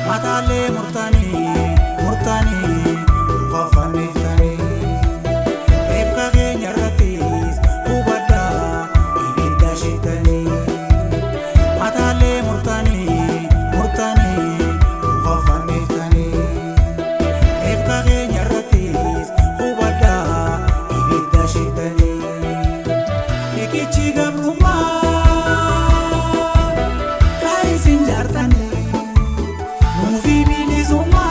Matale murtani ufafanitani Efka keenya ratis ubada ibida shitani Matale murtani ufafanitani Efka keenya ratis ubada ibida shitani Ekichi gabruma kai sinjartani Bilizuma,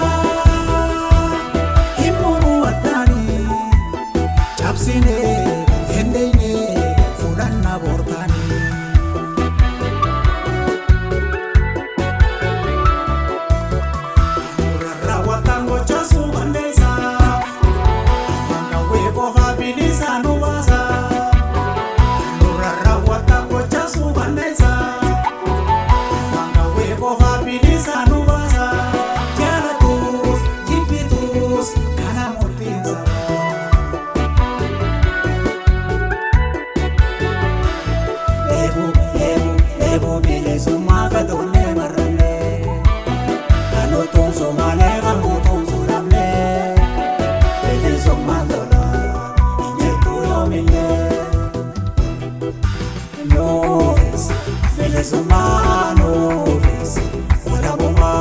walabuma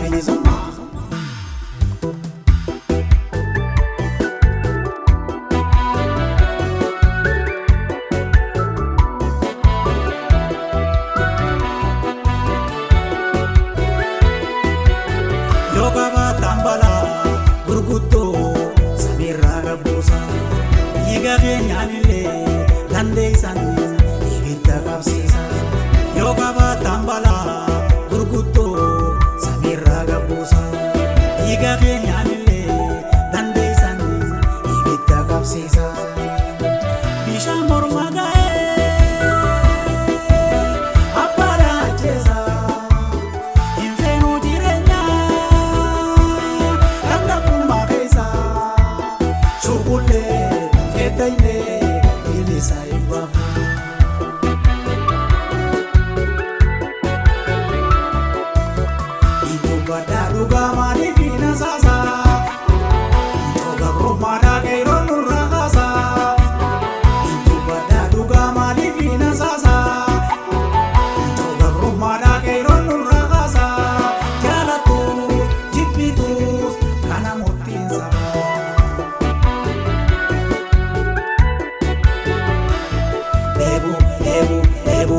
Bilizuma Yoga batambala gurguddo samira gabusa Yiga kenyanile landeisan ibidda qabsisa Yoga batambala gurguddo samira gabusa Yiga kenyanile landeisan ibidda qabsisa Bisha mormaga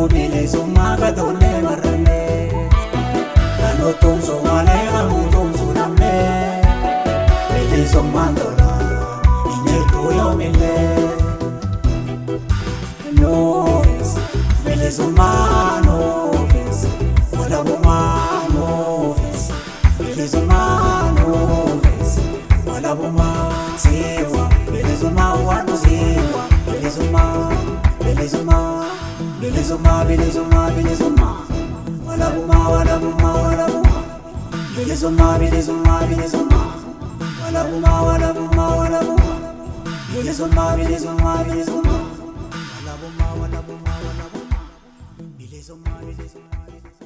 Bilizuma gadole marane Kano tumso male kamu tumso namne Bilizuma dola injertu yomile Novis Bilizuma novis Walabuma novis Bilizuma novis Walabuma siwa Bilizuma wanu siwa Bilizuma Bilizuma, bilizuma, bilizuma. Walabuma, walabuma, walabuma. Bilizuma, bilizuma, bilizuma. Walabuma, walabuma, walabuma. Bilizuma, bilizuma, bilizuma. Walabuma, walabuma, walabuma. Bilizuma, bilizuma, bilizuma.